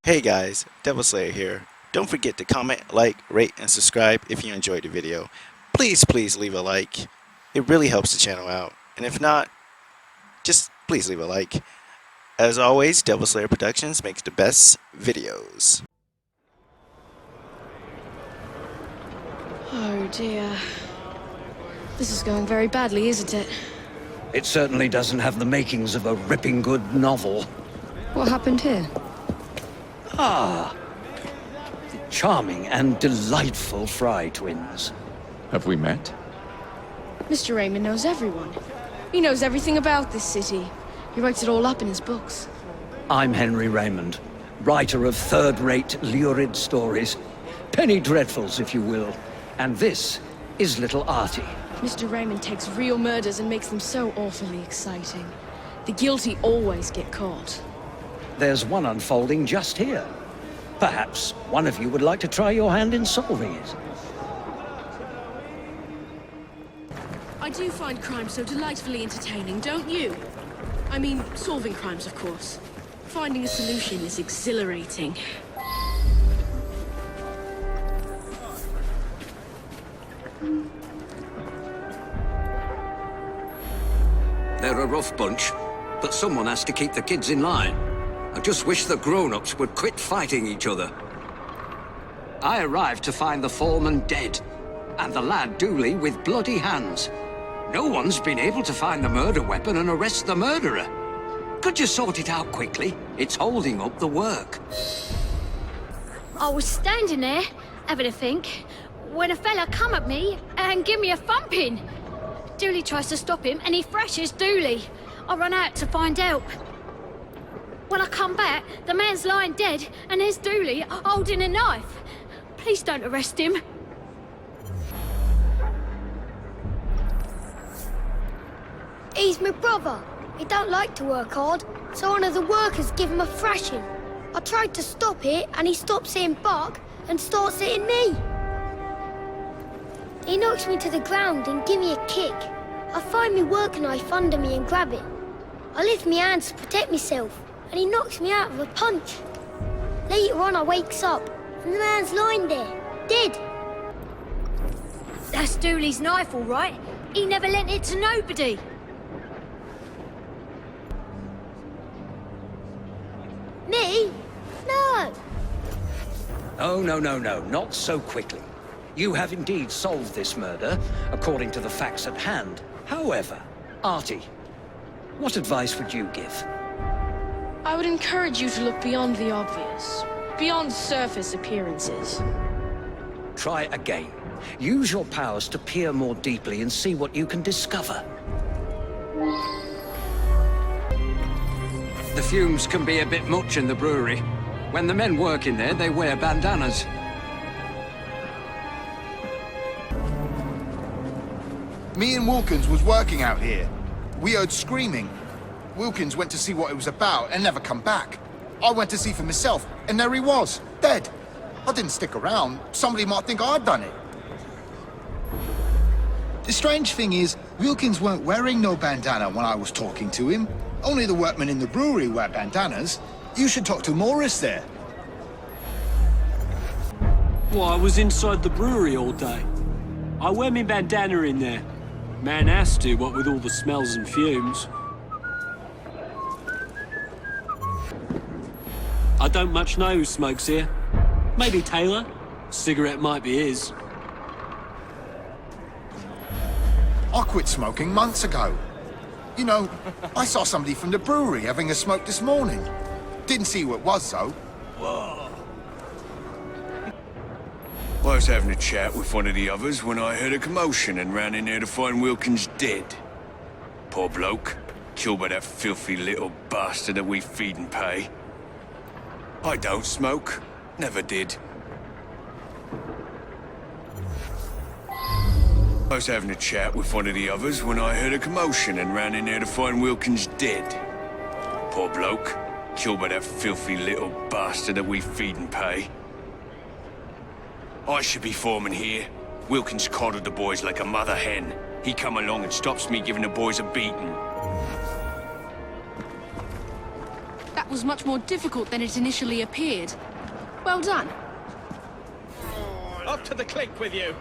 Hey guys, Devil Slayer here. Don't forget to comment, like, rate, and subscribe if you enjoyed the video. Please leave a like. It really helps the channel out. And if not, just please leave a like. As always, Devil Slayer Productions makes the best videos. Oh dear. This is going very badly, isn't it? It certainly doesn't have the makings of a ripping good novel. What happened here? Ah, the charming and delightful Fry twins. Have we met? Mr. Raymond knows everyone. He knows everything about this city. He writes it all up in his books. I'm Henry Raymond, writer of third-rate lurid stories. Penny dreadfuls, if you will. And this is little Artie. Mr. Raymond takes real murders and makes them so awfully exciting. The guilty always get caught. There's one unfolding just here. Perhaps one of you would like to try your hand in solving it. I do find crime so delightfully entertaining, don't you? I mean, solving crimes, of course. Finding a solution is exhilarating. They're a rough bunch, but someone has to keep the kids in line. I just wish the grown-ups would quit fighting each other. I arrived to find the foreman dead, and the lad Dooley with bloody hands. No one's been able to find the murder weapon and arrest the murderer. Could you sort it out quickly? It's holding up the work. I was standing there, having a think, when a fella come at me and give me a thumping. Dooley tries to stop him and he thrashes Dooley. I run out to find help. When I come back, the man's lying dead and there's Dooley holding a knife. Please don't arrest him. He's my brother. He don't like to work hard, so one of the workers give him a thrashing. I tried to stop it, and he stops hitting Buck and starts hitting me. He knocks me to the ground and give me a kick. I find my work knife under me and grab it. I lift my hands to protect myself, and he knocks me out with a punch. Later on, I wakes up, and the man's lying there, dead. That's Dooley's knife, all right. He never lent it to nobody. Me? No. Oh, no, not so quickly. You have indeed solved this murder, according to the facts at hand. However, Artie, what advice would you give? I would encourage you to look beyond the obvious, beyond surface appearances. Try again. Use your powers to peer more deeply and see what you can discover. The fumes can be a bit much in the brewery. When the men work in there, they wear bandanas. Me and Wilkins was working out here. We heard screaming. Wilkins went to see what it was about and never come back. I went to see for myself, and there he was, dead. I didn't stick around. Somebody might think I'd done it. The strange thing is, Wilkins weren't wearing no bandana when I was talking to him. Only the workmen in the brewery wear bandanas. You should talk to Morris there. Well, I was inside the brewery all day. I wear me bandana in there. Man has to, what with all the smells and fumes. I don't much know who smokes here. Maybe Taylor. Cigarette might be his. I quit smoking months ago. You know, I saw somebody from the brewery having a smoke this morning. Didn't see who it was, though. Whoa. I was having a chat with one of the others when I heard a commotion and ran in there to find Wilkins dead. Poor bloke. Killed by that filthy little bastard that we feed and pay. I don't smoke. Never did. I was having a chat with one of the others when I heard a commotion and ran in there to find Wilkins dead. Poor bloke. Killed by that filthy little bastard that we feed and pay. I should be foreman here. Wilkins coddled the boys like a mother hen. He come along and stops me giving the boys a beating. was much more difficult than it initially appeared. Well done. Up to the clink with you!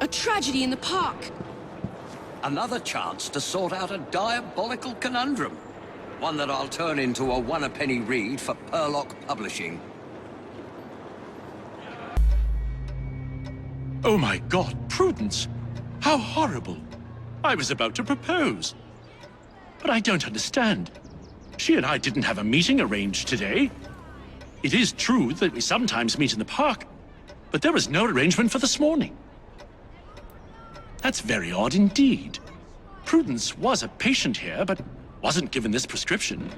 A tragedy in the park. Another chance to sort out a diabolical conundrum. One that I'll turn into a one-a-penny read for Purlock Publishing. Oh my God, Prudence! How horrible! I was about to propose. But I don't understand. She and I didn't have a meeting arranged today. It is true that we sometimes meet in the park, but there was no arrangement for this morning. That's very odd indeed. Prudence was a patient here, but wasn't given this prescription.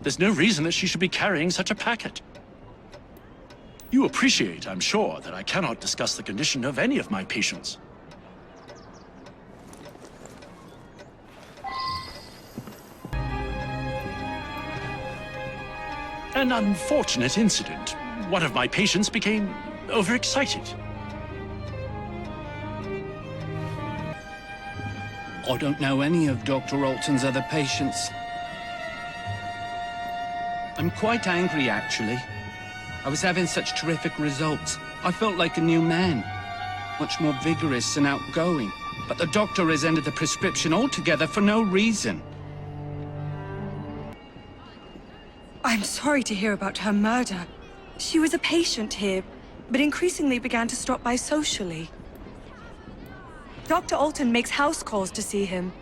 There's no reason that she should be carrying such a packet. You appreciate, I'm sure, that I cannot discuss the condition of any of my patients. An unfortunate incident. One of my patients became overexcited. I don't know any of Dr. Alton's other patients. I'm quite angry, actually. I was having such terrific results. I felt like a new man. Much more vigorous and outgoing. But the doctor has ended the prescription altogether for no reason. I'm sorry to hear about her murder. She was a patient here, but increasingly began to stop by socially. Dr. Alton makes house calls to see him.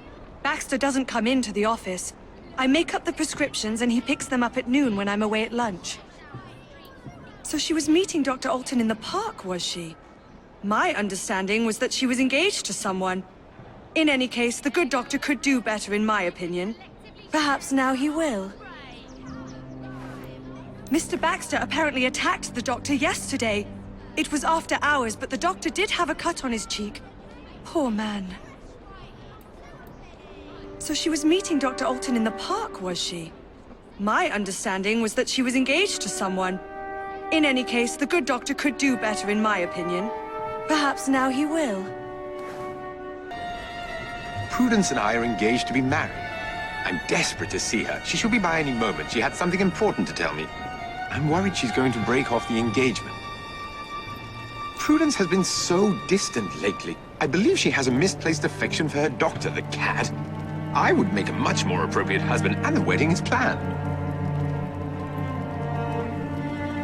Baxter doesn't come into the office. I make up the prescriptions and he picks them up at noon when I'm away at lunch. So she was meeting Dr. Alton in the park, was she? My understanding was that she was engaged to someone. In any case, the good doctor could do better, in my opinion. Perhaps now he will. Mr. Baxter apparently attacked the doctor yesterday. It was after hours, but the doctor did have a cut on his cheek. Poor man. So she was meeting Dr. Alton in the park, was she? My understanding was that she was engaged to someone. In any case, the good doctor could do better, in my opinion. Perhaps now he will. Prudence and I are engaged to be married. I'm desperate to see her. She should be by any moment. She had something important to tell me. I'm worried she's going to break off the engagement. Prudence has been so distant lately. I believe she has a misplaced affection for her doctor, the cad. I would make a much more appropriate husband, and the wedding is planned.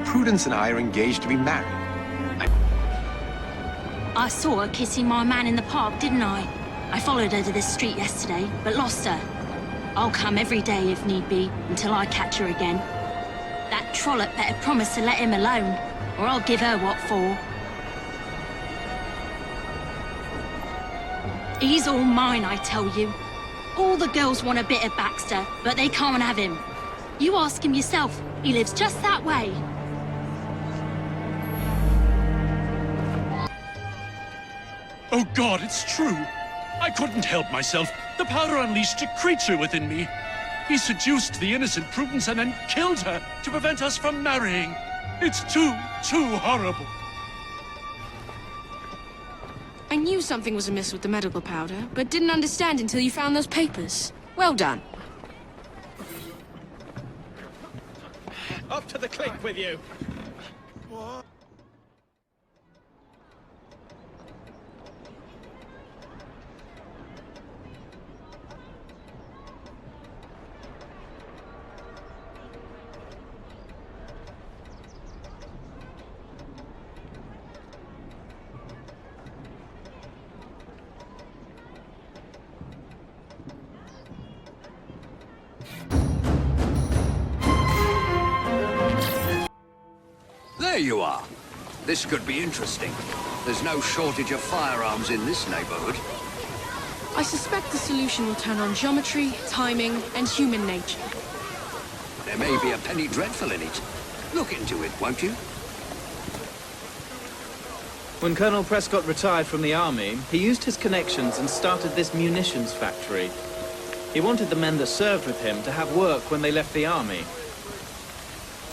Prudence and I are engaged to be married. I saw her kissing my man in the park, didn't I? I followed her to this street yesterday, but lost her. I'll come every day if need be, until I catch her again. That trollop better promise to let him alone, or I'll give her what for. He's all mine, I tell you. All the girls want a bit of Baxter, but they can't have him. You ask him yourself, he lives just that way. Oh God, it's true. I couldn't help myself. The powder unleashed a creature within me. He seduced the innocent Prudence and then killed her to prevent us from marrying. It's too horrible. I knew something was amiss with the medical powder, but didn't understand until you found those papers. Well done. Up to the clink with you! There you are. This could be interesting. There's no shortage of firearms in this neighborhood. I suspect the solution will turn on geometry, timing, and human nature. There may be a penny dreadful in it. Look into it, won't you? When Colonel Prescott retired from the army, he used his connections and started this munitions factory. He wanted the men that served with him to have work when they left the army.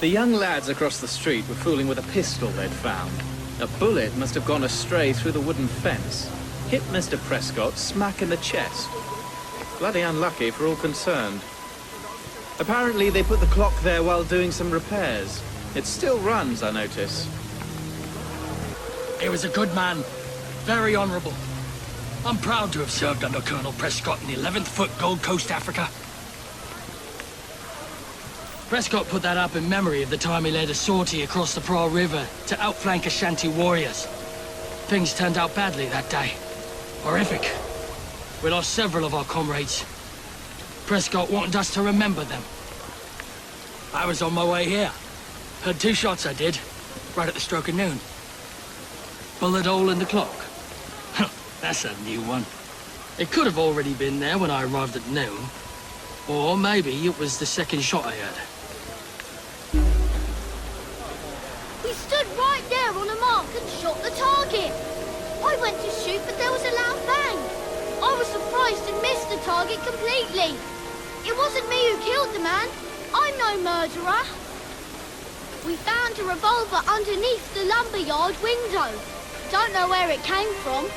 The young lads across the street were fooling with a pistol they'd found. A bullet must have gone astray through the wooden fence, hit Mr. Prescott smack in the chest. Bloody unlucky for all concerned. Apparently they put the clock there while doing some repairs. It still runs, I notice. He was a good man. Very honourable. I'm proud to have served under Colonel Prescott in the 11th Foot Gold Coast, Africa. Prescott put that up in memory of the time he led a sortie across the Pra River to outflank Ashanti warriors. Things turned out badly that day. Horrific. We lost several of our comrades. Prescott wanted us to remember them. I was on my way here. Heard 2 shots I did, right at the stroke of noon. Bullet hole in the clock. That's a new one. It could have already been there when I arrived at noon. Or maybe it was the second shot I heard. We stood right there on a mark and shot the target. I went to shoot, but there was a loud bang. I was surprised and missed the target completely. It wasn't me who killed the man. I'm no murderer. We found a revolver underneath the lumberyard window. Don't know where it came from.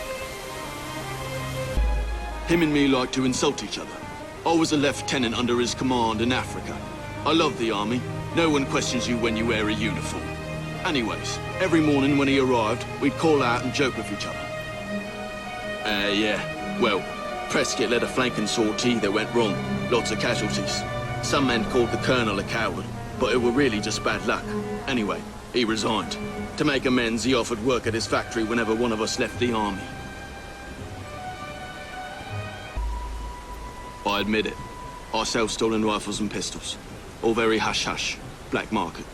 Him and me like to insult each other. I was a lieutenant under his command in Africa. I love the army. No one questions you when you wear a uniform. Anyways, every morning when he arrived, we'd call out and joke with each other. Yeah. Well, Prescott led a flanking sortie that went wrong. Lots of casualties. Some men called the colonel a coward, but it were really just bad luck. Anyway, he resigned. To make amends, he offered work at his factory whenever one of us left the army. I admit it. I sell stolen rifles and pistols. All very hush-hush. Black market.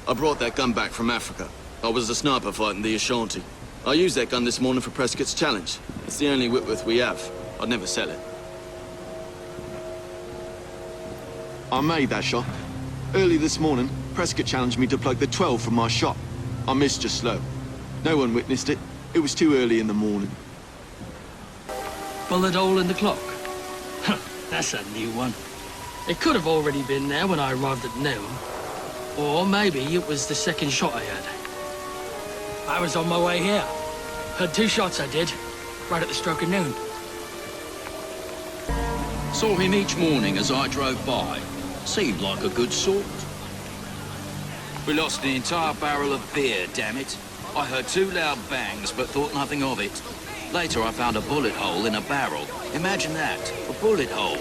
I brought that gun back from Africa. I was a sniper fighting the Ashanti. I used that gun this morning for Prescott's challenge. It's the only Whitworth we have. I'd never sell it. I made that shot. Early this morning, Prescott challenged me to plug the 12 from my shot. I missed just slow. No one witnessed it. It was too early in the morning. Bullet hole in the clock. That's a new one. It could have already been there when I arrived at noon. Or maybe it was the second shot I heard. I was on my way here. Heard 2 shots I did, right at the stroke of noon. Saw him each morning as I drove by. Seemed like a good sort. We lost the entire barrel of beer, damn it. I heard 2 loud bangs, but thought nothing of it. Later, I found a bullet hole in a barrel. Imagine that, a bullet hole.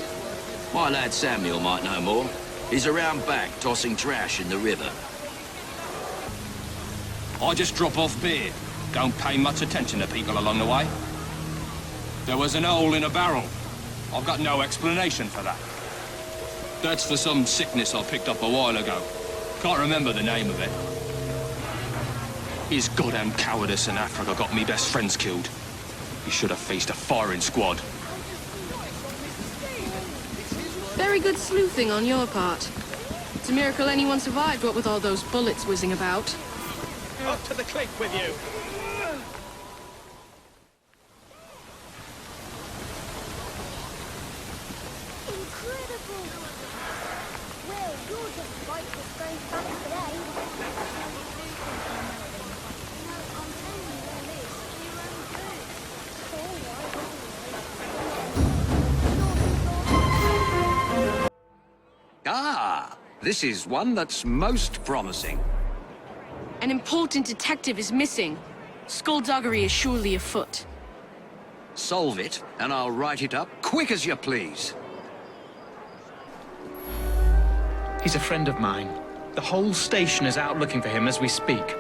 My lad Samuel might know more. He's around back, tossing trash in the river. I just drop off beer. Don't pay much attention to people along the way. There was an hole in a barrel. I've got no explanation for that. That's for some sickness I picked up a while ago. Can't remember the name of it. His goddamn cowardice in Africa got me best friends killed. He should have faced a firing squad. Very good sleuthing on your part. It's a miracle anyone survived, what with all those bullets whizzing about. Up to the cliff with you. Incredible! Well, you're just right for strange facts today. Ah, this is one that's most promising. An important detective is missing. Skullduggery is surely afoot. Solve it, and I'll write it up quick as you please. He's a friend of mine. The whole station is out looking for him as we speak.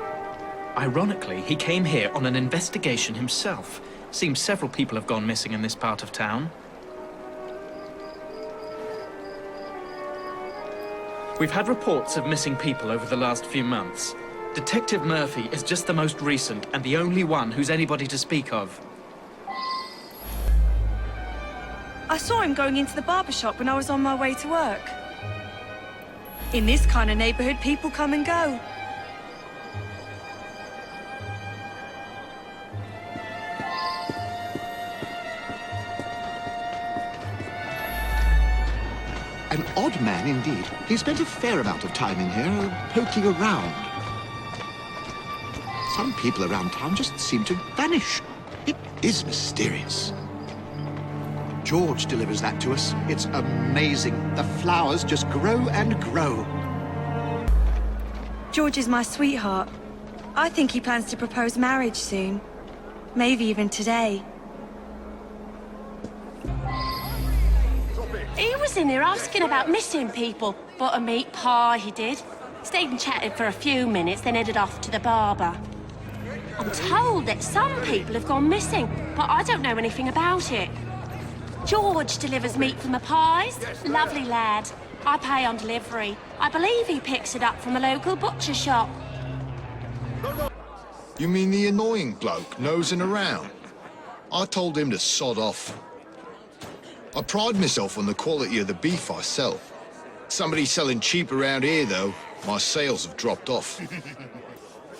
Ironically, he came here on an investigation himself. Seems several people have gone missing in this part of town. We've had reports of missing people over the last few months. Detective Murphy is just the most recent and the only one who's anybody to speak of. I saw him going into the barber shop when I was on my way to work. In this kind of neighborhood, people come and go. An odd man indeed. He spent a fair amount of time in here, poking around. Some people around town just seem to vanish. It is mysterious. George delivers that to us. It's amazing. The flowers just grow and grow. George is my sweetheart. I think he plans to propose marriage soon. Maybe even today. He was in here asking about missing people. Bought a meat pie, he did. Stayed and chatted for a few minutes, then headed off to the barber. I'm told that some people have gone missing, but I don't know anything about it. George delivers meat from the pies. Lovely lad. I pay on delivery. I believe he picks it up from a local butcher shop. You mean the annoying bloke nosing around? I told him to sod off. I pride myself on the quality of the beef I sell. Somebody selling cheap around here, though. My sales have dropped off.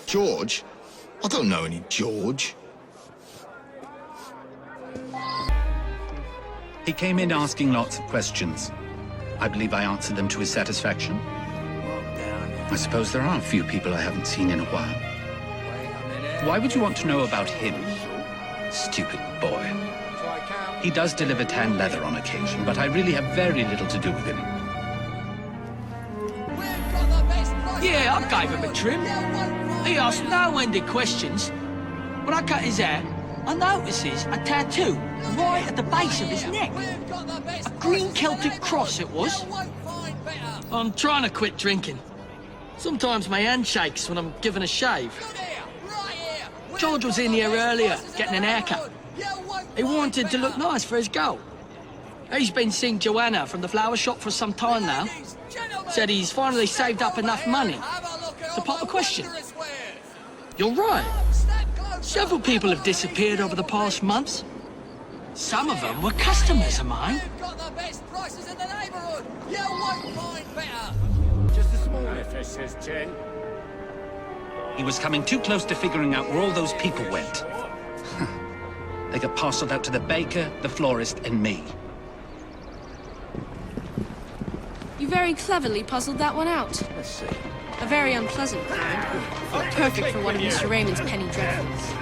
George? I don't know any George. He came in asking lots of questions. I believe I answered them to his satisfaction. I suppose there are a few people I haven't seen in a while. Why would you want to know about him? Stupid boy. He does deliver tan leather on occasion, but I really have very little to do with him. Yeah, I gave him a trim. He asked no-ended questions. When I cut his hair, I notices a tattoo right at the base of his neck. A green Celtic cross it was. I'm trying to quit drinking. Sometimes my hand shakes when I'm given a shave. George was in here earlier, getting an haircut. He wanted to look nice for his girl. He's been seeing Joanna from the flower shop for some time now. Said he's finally saved up enough money to pop a question. You're right. Several people have disappeared over the past months. Some of them were customers of mine. He was coming too close to figuring out where all those people went. They got parceled out to the baker, the florist, and me. You very cleverly puzzled that one out. Let's see. A very unpleasant kind. Perfect for one of Mr. Raymond's penny dreadfuls.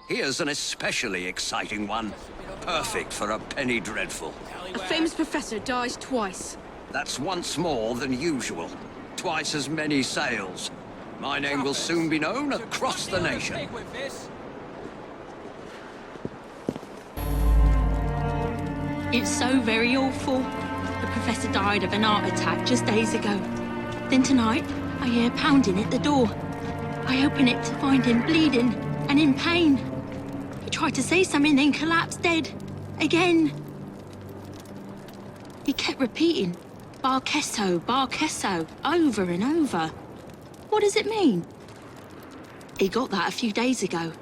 Here's an especially exciting one. Perfect for a penny dreadful. A famous professor dies twice. That's once more than usual. Twice as many sales. My name will soon be known across the nation. It's so very awful. The professor died of an heart attack just days ago. Then tonight, I hear pounding at the door. I open it to find him bleeding and in pain. He tried to say something, then collapsed dead. Again. He kept repeating, bar queso, over and over. What does it mean? He got that a few days ago.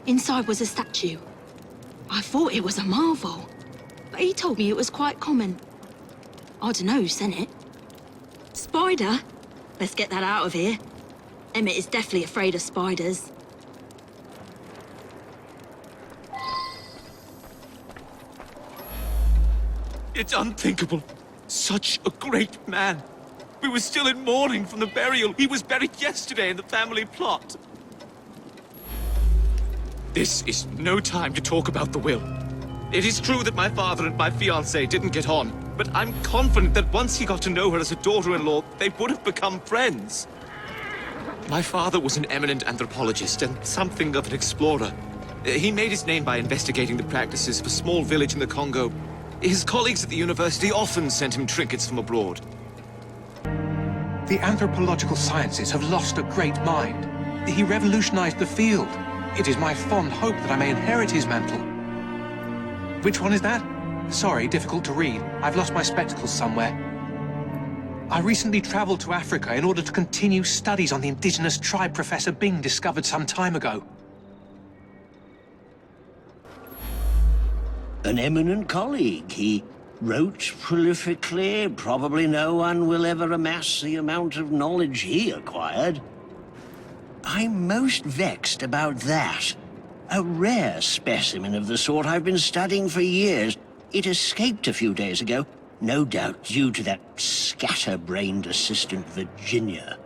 Inside was a statue. I thought it was a marvel, but he told me it was quite common. I don't know who sent it. Spider? Let's get that out of here. Emmett is definitely afraid of spiders. It's unthinkable. Such a great man. We were still in mourning from the burial. He was buried yesterday in the family plot. This is no time to talk about the will. It is true that my father and my fiancée didn't get on, but I'm confident that once he got to know her as a daughter-in-law, they would have become friends. My father was an eminent anthropologist and something of an explorer. He made his name by investigating the practices of a small village in the Congo. His colleagues at the university often sent him trinkets from abroad. The anthropological sciences have lost a great mind. He revolutionized the field. It is my fond hope that I may inherit his mantle. Which one is that? Sorry, difficult to read. I've lost my spectacles somewhere. I recently traveled to Africa in order to continue studies on the indigenous tribe Professor Bing discovered some time ago. An eminent colleague. He wrote prolifically. Probably no one will ever amass the amount of knowledge he acquired. I'm most vexed about that. A rare specimen of the sort I've been studying for years. It escaped a few days ago, no doubt due to that scatterbrained assistant Virginia.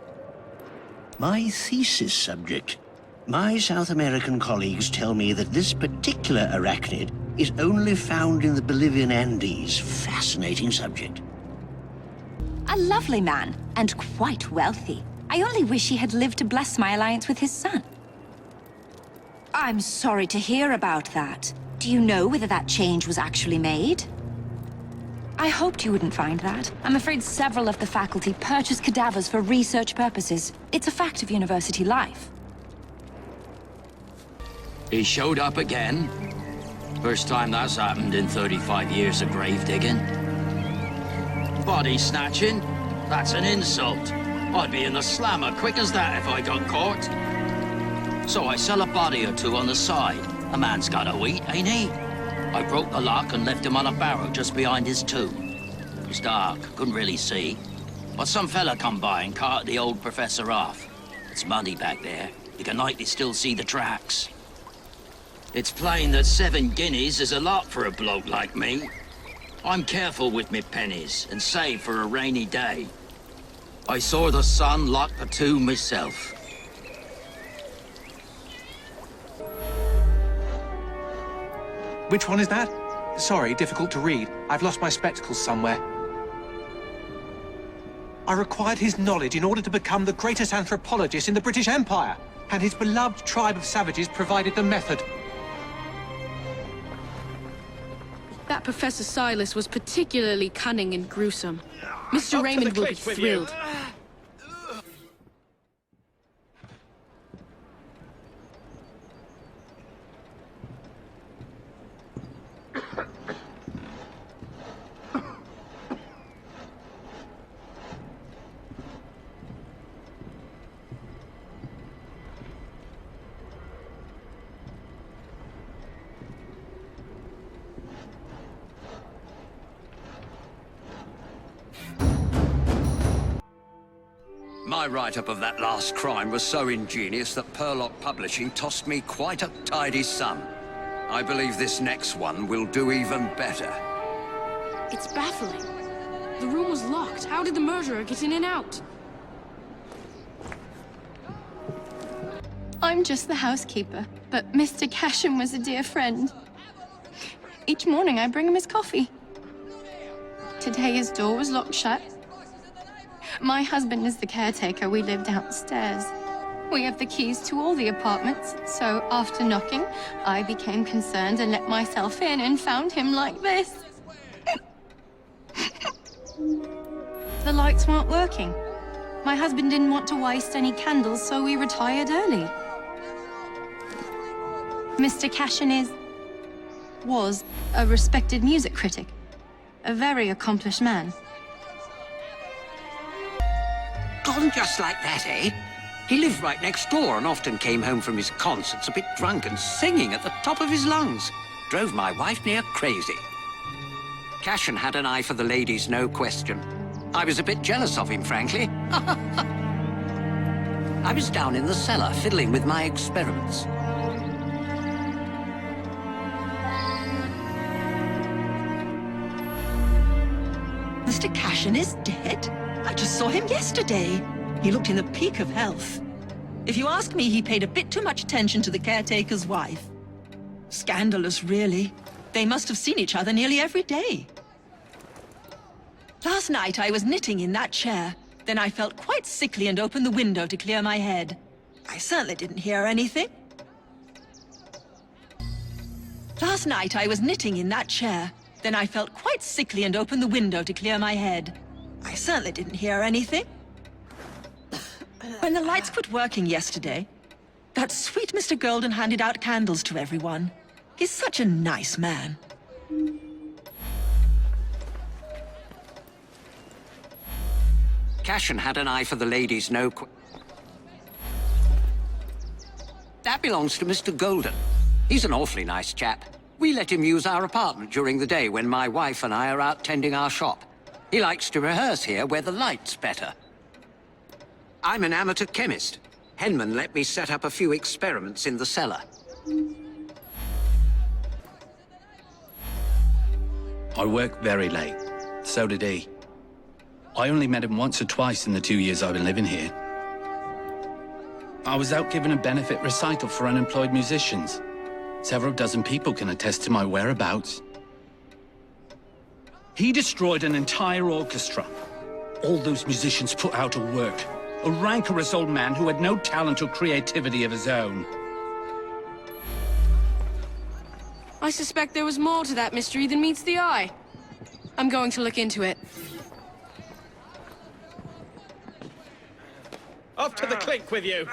My thesis subject. My South American colleagues tell me that this particular arachnid is only found in the Bolivian Andes. Fascinating subject. A lovely man, and quite wealthy. I only wish he had lived to bless my alliance with his son. I'm sorry to hear about that. Do you know whether that change was actually made? I hoped you wouldn't find that. I'm afraid several of the faculty purchase cadavers for research purposes. It's a fact of university life. He showed up again. First time that's happened in 35 years of grave digging. Body snatching? That's an insult. I'd be in the slammer quick as that if I got caught. So I sell a body or two on the side. A man's got to eat, ain't he? I broke the lock and left him on a barrow just behind his tomb. It was dark, couldn't really see. But some fella come by and carted the old professor off. It's muddy back there. You can nightly still see the tracks. It's plain that 7 guineas is a lot for a bloke like me. I'm careful with me pennies and save for a rainy day. I saw the sun lock the tomb myself. Which one is that? Sorry, difficult to read. I've lost my spectacles somewhere. I required his knowledge in order to become the greatest anthropologist in the British Empire, and his beloved tribe of savages provided the method. That Professor Silas was particularly cunning and gruesome. Mr. Raymond will be thrilled. My write-up of that last crime was so ingenious that Purlock Publishing tossed me quite a tidy sum. I believe this next one will do even better. It's baffling. The room was locked. How did the murderer get in and out? I'm just the housekeeper, but Mr. Casham was a dear friend. Each morning I bring him his coffee. Today his door was locked shut. My husband is the caretaker. We live downstairs. We have the keys to all the apartments, so after knocking, I became concerned and let myself in and found him like this. The lights weren't working. My husband didn't want to waste any candles, so we retired early. Mr. Cashin was a respected music critic, a very accomplished man. Gone just like that, eh? He lived right next door and often came home from his concerts a bit drunk and singing at the top of his lungs. Drove my wife near crazy. Cashin had an eye for the ladies, no question. I was a bit jealous of him, frankly. I was down in the cellar, fiddling with my experiments. Mr. Cashin is dead? I just saw him yesterday. He looked in the peak of health. If you ask me, he paid a bit too much attention to the caretaker's wife. Scandalous, really. They must have seen each other nearly every day. Last night I was knitting in that chair. Then I felt quite sickly and opened the window to clear my head. I certainly didn't hear anything. Last night I was knitting in that chair. Then I felt quite sickly and opened the window to clear my head. I certainly didn't hear anything. When the lights quit working yesterday, that sweet Mr. Golden handed out candles to everyone. He's such a nice man. Cashin had an eye for the ladies, That belongs to Mr. Golden. He's an awfully nice chap. We let him use our apartment during the day when my wife and I are out tending our shop. He likes to rehearse here where the light's better. I'm an amateur chemist. Henman let me set up a few experiments in the cellar. I work very late. So did he. I only met him once or twice in the 2 years I've been living here. I was out giving a benefit recital for unemployed musicians. Several dozen people can attest to my whereabouts. He destroyed an entire orchestra. All those musicians put out of work. A rancorous old man who had no talent or creativity of his own. I suspect there was more to that mystery than meets the eye. I'm going to look into it. Off to the clink with you!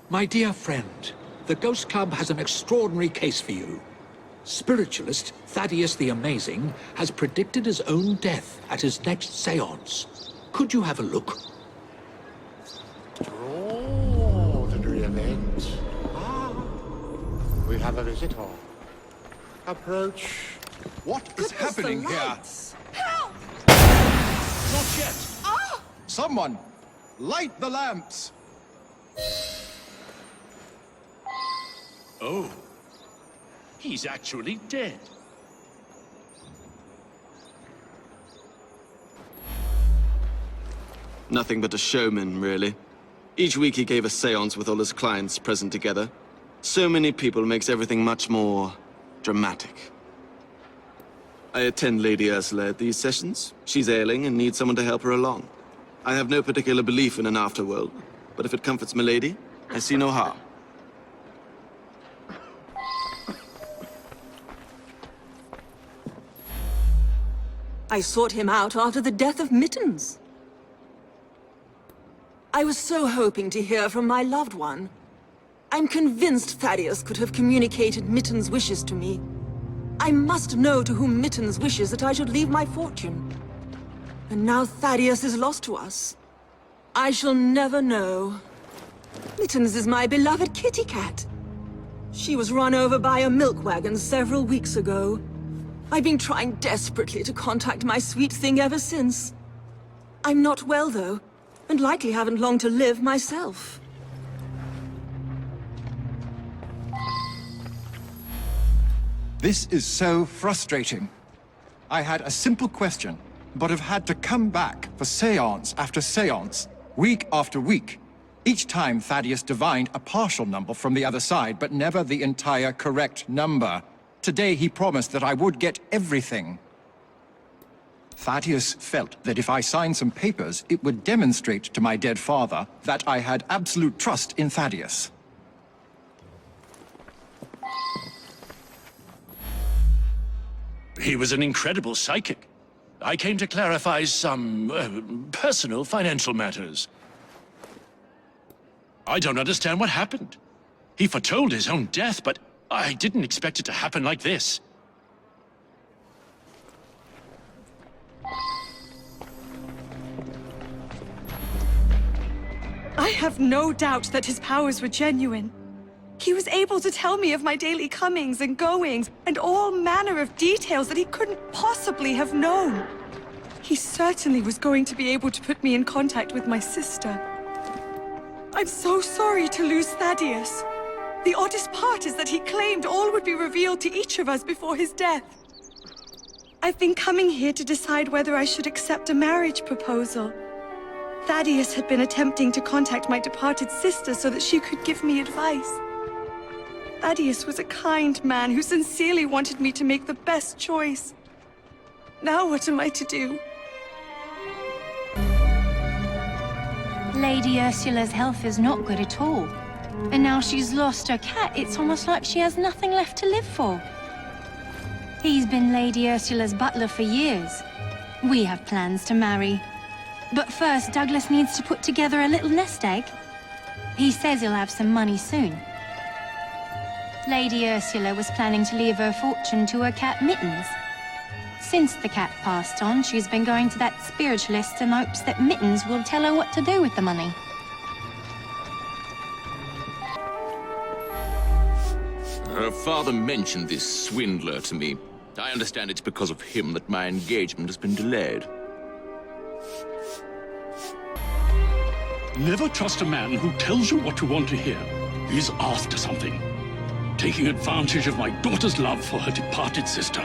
My dear friend, the Ghost Club has an extraordinary case for you. Spiritualist Thaddeus the Amazing has predicted his own death at his next séance. Could you have a look? Extraordinary event. We have a visitor. Approach. What is happening here? Help! Not yet! Someone, light the lamps! Oh, he's actually dead. Nothing but a showman, really. Each week he gave a séance with all his clients present together. So many people makes everything much more dramatic. I attend Lady Ursula at these sessions. She's ailing and needs someone to help her along. I have no particular belief in an afterworld, but if it comforts milady, I see no harm. I sought him out after the death of Mittens. I was so hoping to hear from my loved one. I'm convinced Thaddeus could have communicated Mittens' wishes to me. I must know to whom Mittens wishes that I should leave my fortune. And now Thaddeus is lost to us. I shall never know. Mittens is my beloved kitty cat. She was run over by a milk wagon several weeks ago. I've been trying desperately to contact my sweet thing ever since. I'm not well, though, and likely haven't long to live myself. This is so frustrating. I had a simple question, but have had to come back for séance after séance, week after week. Each time Thaddeus divined a partial number from the other side, but never the entire correct number. Today he promised that I would get everything. Thaddeus felt that if I signed some papers, it would demonstrate to my dead father that I had absolute trust in Thaddeus. He was an incredible psychic. I came to clarify some personal financial matters. I don't understand what happened. He foretold his own death, but I didn't expect it to happen like this. I have no doubt that his powers were genuine. He was able to tell me of my daily comings and goings, and all manner of details that he couldn't possibly have known. He certainly was going to be able to put me in contact with my sister. I'm so sorry to lose Thaddeus. The oddest part is that he claimed all would be revealed to each of us before his death. I've been coming here to decide whether I should accept a marriage proposal. Thaddeus had been attempting to contact my departed sister so that she could give me advice. Thaddeus was a kind man who sincerely wanted me to make the best choice. Now what am I to do? Lady Ursula's health is not good at all. And now Now she's lost her cat, it's almost like she has nothing left to live for. He's been Lady Ursula's butler for years. We have plans to marry. But first, Douglas needs to put together a little nest egg. He says he'll have some money soon. Lady Ursula was planning to leave her fortune to her cat Mittens. Since the cat passed on, she's been going to that spiritualist in hopes that Mittens will tell her what to do with the money. Her father mentioned this swindler to me. I understand it's because of him that my engagement has been delayed. Never trust a man who tells you what you want to hear. He's after something. Taking advantage of my daughter's love for her departed sister.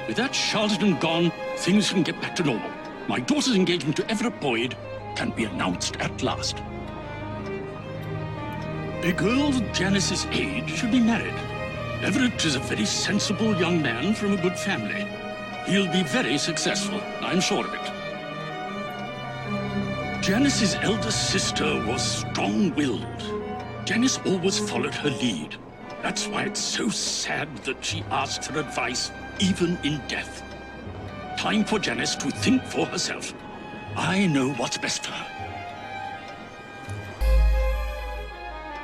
With that charlatan gone, things can get back to normal. My daughter's engagement to Everett Boyd can be announced at last. A girl of Janice's age should be married. Everett is a very sensible young man from a good family. He'll be very successful, I'm sure of it. Janice's elder sister was strong-willed. Janice always followed her lead. That's why it's so sad that she asks for advice, even in death. Time for Janice to think for herself. I know what's best for her.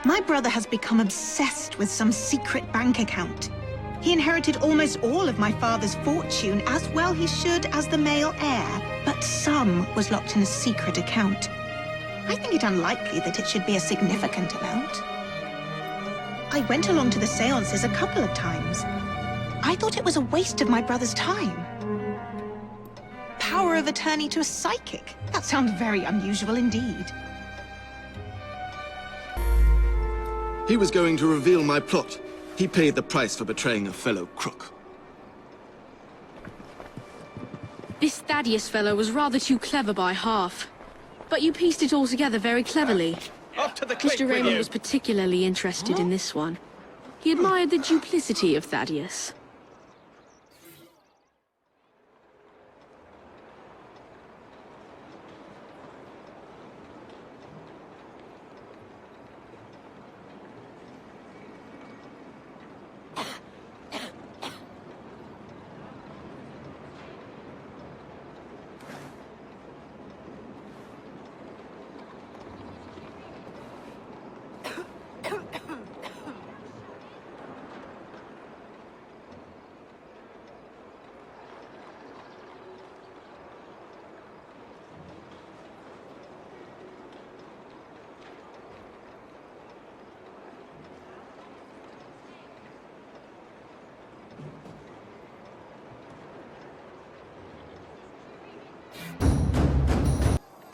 My brother has become obsessed with some secret bank account. He inherited almost all of my father's fortune, as well he should as the male heir, but some was locked in a secret account. I think it unlikely that it should be a significant amount. I went along to the seances a couple of times. I thought it was a waste of my brother's time. Power of attorney to a psychic? That sounds very unusual indeed. He was going to reveal my plot. He paid the price for betraying a fellow crook. This Thaddeus fellow was rather too clever by half. But you pieced it all together very cleverly. Up to the cliff Mr. Raymond was particularly interested in this one. He admired the duplicity of Thaddeus.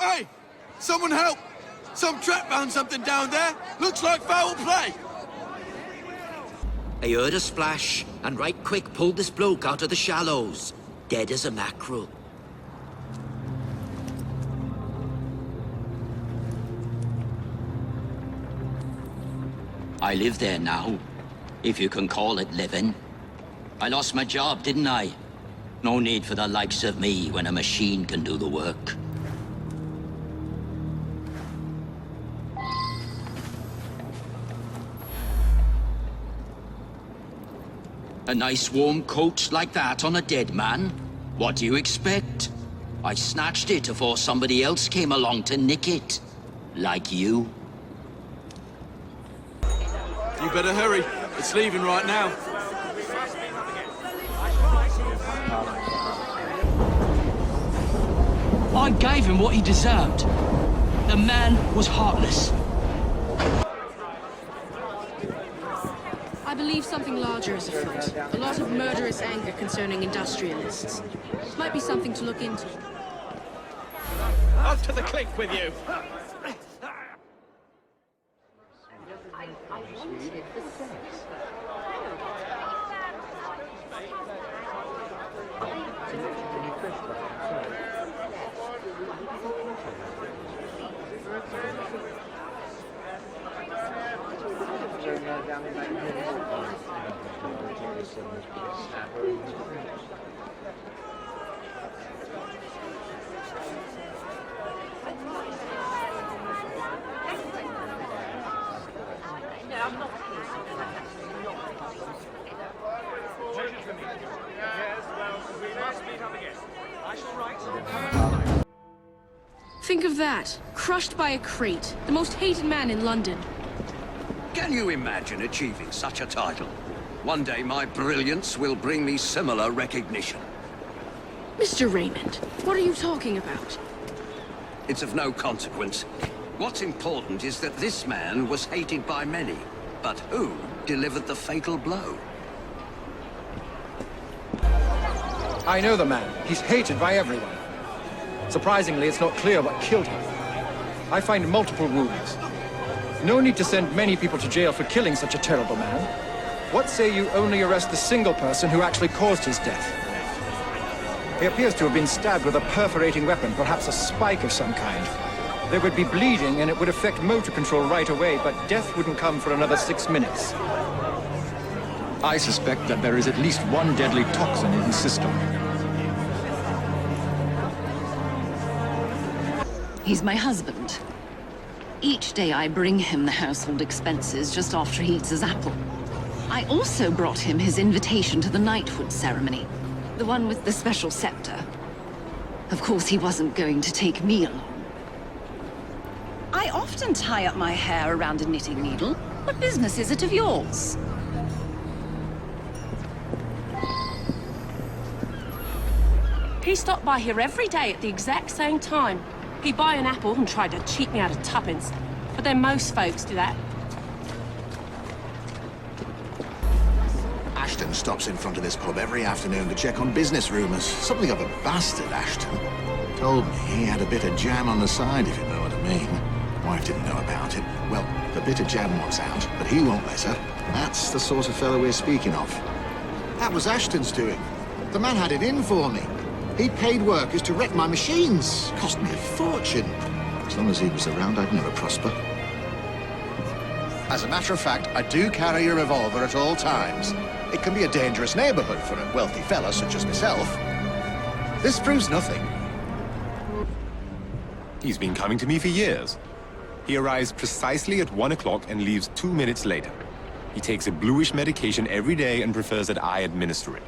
Hey! Someone help! Some trap found something down there! Looks like foul play! I heard a splash, and right quick pulled this bloke out of the shallows. Dead as a mackerel. I live there now, if you can call it living. I lost my job, didn't I? No need for the likes of me when a machine can do the work. A nice warm coat like that on a dead man? What do you expect? I snatched it before somebody else came along to nick it. Like you. You better hurry. It's leaving right now. I gave him what he deserved. The man was heartless. I believe something larger is afoot. A lot of murderous anger concerning industrialists. Might be something to look into. Up to the cliff with you! Think of that. Crushed by a crate. The most hated man in London. Can you imagine achieving such a title? One day my brilliance will bring me similar recognition. Mr. Raymond, what are you talking about? It's of no consequence. What's important is that this man was hated by many. But who delivered the fatal blow? I know the man. He's hated by everyone. Surprisingly, it's not clear what killed him. I find multiple wounds. No need to send many people to jail for killing such a terrible man. What say you only arrest the single person who actually caused his death? He appears to have been stabbed with a perforating weapon, perhaps a spike of some kind. There would be bleeding and it would affect motor control right away, but death wouldn't come for another 6 minutes. I suspect that there is at least one deadly toxin in his system. He's my husband. Each day I bring him the household expenses just after he eats his apple. I also brought him his invitation to the knighthood ceremony, the one with the special scepter. Of course, he wasn't going to take me along. I often tie up my hair around a knitting needle. What business is it of yours? He stopped by here every day at the exact same time. He'd buy an apple and tried to cheat me out of tuppence. But then most folks do that. Ashton stops in front of this pub every afternoon to check on business rumours. Something of a bastard, Ashton. Told me he had a bit of jam on the side, if you know what I mean. Wife didn't know about it. Well, the bit of jam wants out, but he won't let her. That's the sort of fellow we're speaking of. That was Ashton's doing. The man had it in for me. He paid workers to wreck my machines. Cost me a fortune. As long as he was around, I'd never prosper. As a matter of fact, I do carry a revolver at all times. It can be a dangerous neighborhood for a wealthy fella such as myself. This proves nothing. He's been coming to me for years. He arrives precisely at 1 o'clock and leaves 2 minutes later. He takes a bluish medication every day and prefers that I administer it.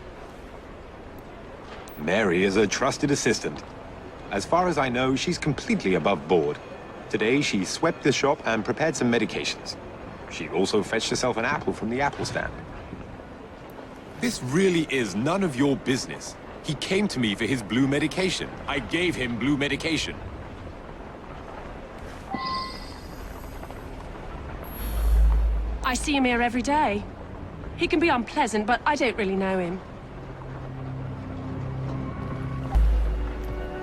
Mary is a trusted assistant. As far as I know, she's completely above board. Today, she swept the shop and prepared some medications. She also fetched herself an apple from the apple stand. This really is none of your business. He came to me for his blue medication. I gave him blue medication. I see him here every day. He can be unpleasant, but I don't really know him.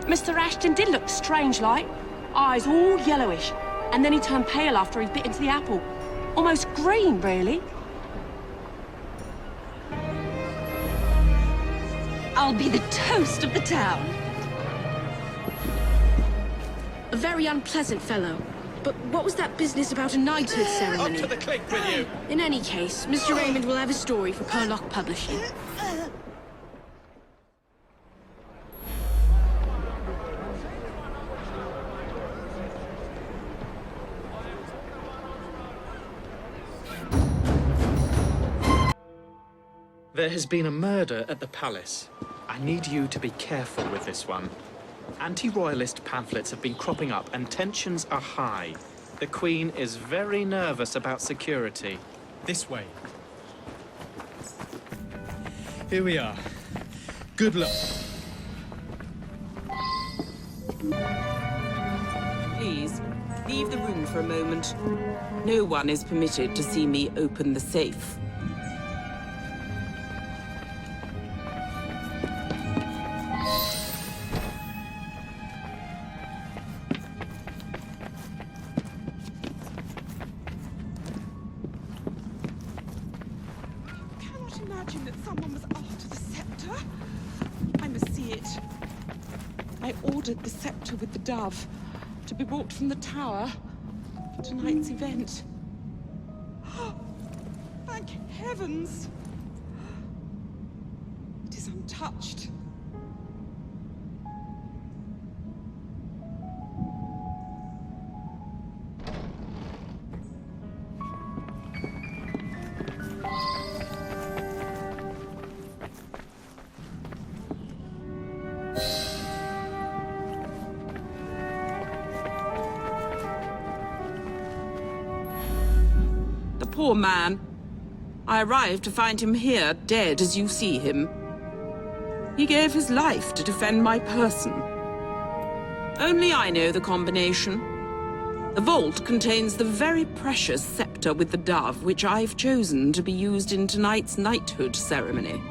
Mr. Ashton did look strange-like. Eyes all yellowish. And then he turned pale after he bit into the apple. Almost green, really. I'll be the toast of the town. A very unpleasant fellow. But what was that business about a knighthood ceremony? Up to the click with you! In any case, Mr. Raymond will have a story for Perlock Publishing. There has been a murder at the palace. I need you to be careful with this one. Anti-royalist pamphlets have been cropping up and tensions are high. The Queen is very nervous about security. This way. Here we are. Good luck. Please, leave the room for a moment. No one is permitted to see me open the safe. Imagine that someone was after the scepter. I must see it. I ordered the scepter with the dove to be brought from the tower for tonight's event. Thank heavens! It is untouched. poor man. I arrived to find him here, dead as you see him. He gave his life to defend my person. Only I know the combination. The vault contains the very precious scepter with the dove, which I've chosen to be used in tonight's knighthood ceremony.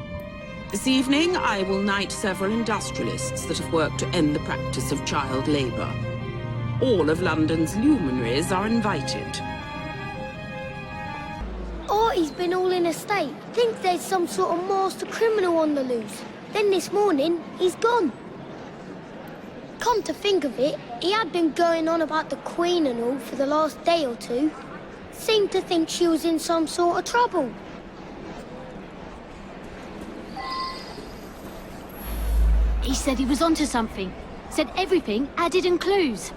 This evening, I will knight several industrialists that have worked to end the practice of child labor. All of London's luminaries are invited. Artie's been all in a state. Thinks there's some sort of master criminal on the loose. Then this morning, he's gone. Come to think of it, he had been going on about the Queen and all for the last day or two. Seemed to think she was in some sort of trouble. He said he was onto something. Said everything added in clues.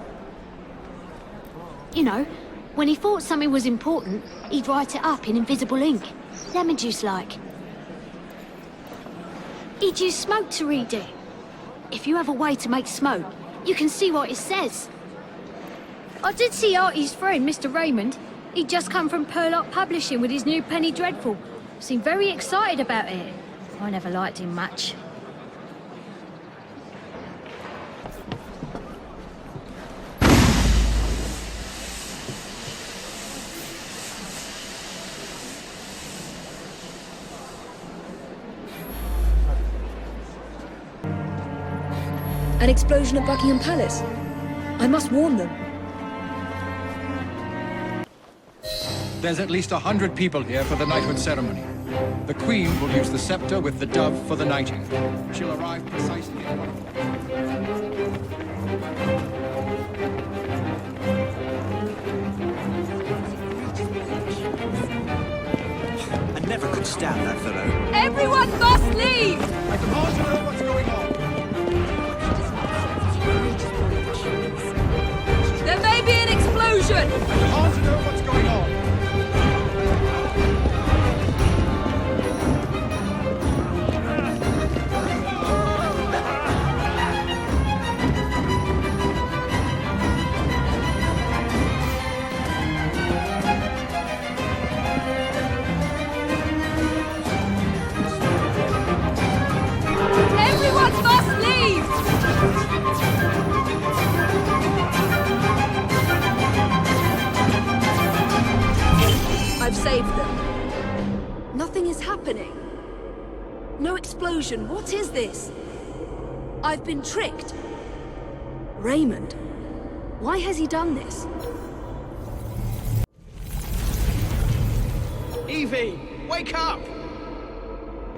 You know, when he thought something was important, he'd write it up in invisible ink. Lemon juice like. He'd use smoke to read it. If you have a way to make smoke, you can see what it says. I did see Artie's friend, Mr. Raymond. He'd just come from Purlock Publishing with his new Penny Dreadful. Seemed very excited about it. I never liked him much. An explosion at Buckingham Palace. I must warn them. There's at least 100 people here for the knighthood ceremony. The Queen will use the scepter with the dove for the knighting. She'll arrive precisely at 1 o'clock. I never could stand that fellow. Everyone must leave! I demand to know what's going on. There may be an explosion! I demand to know what's going on. Everyone must leave! I've saved them. Nothing is happening. No explosion. What is this? I've been tricked. Raymond. Why has he done this? Evie, wake up!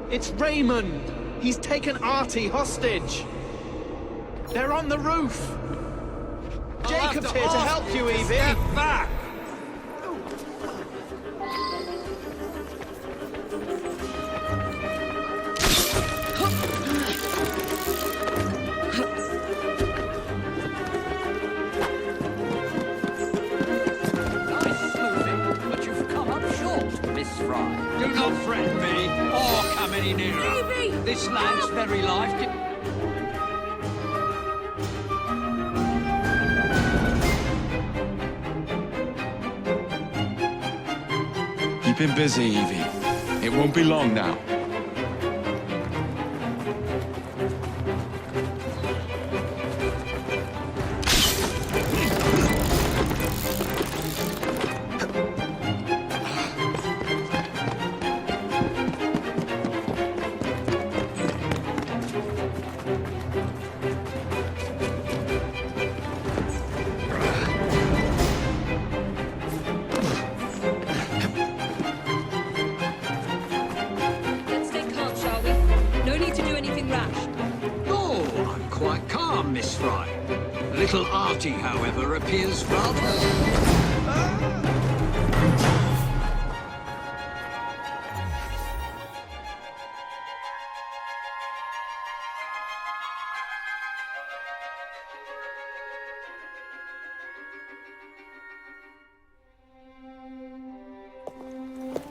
It's Raymond. He's taken Artie hostage. They're on the roof. Jacob's here to help you, Evie. Step back. Do not threaten me, or come any nearer. Evie! This land's very life... Keep him busy, Evie. It won't be long now. Little Artie, however, appears rather...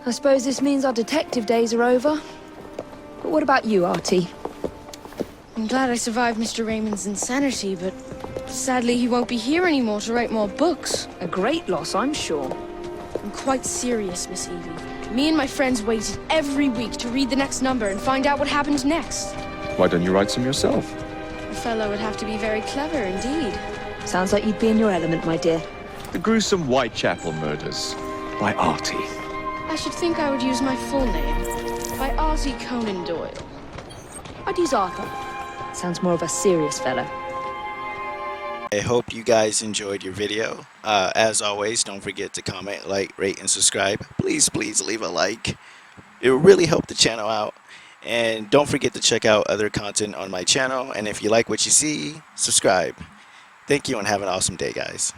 I suppose this means our detective days are over. But what about you, Artie? I'm glad I survived Mr. Raymond's insanity, but sadly he won't be here anymore to write more books. A great loss, I'm sure. I'm quite serious, Miss Evie. Me and my friends waited every week to read the next number and find out what happened next. Why don't you write some yourself? A fellow would have to be very clever indeed. Sounds like you'd be in your element, my dear. The gruesome Whitechapel murders by Artie. I should think I would use my full name. By Artie Conan Doyle. I'd use Arthur. Sounds more of a serious fellow. I hope you guys enjoyed your video. As always, don't forget to comment, like, rate, and subscribe. Please leave a like. It will really help the channel out. And don't forget to check out other content on my channel. And if you like what you see, subscribe. Thank you and have an awesome day, guys.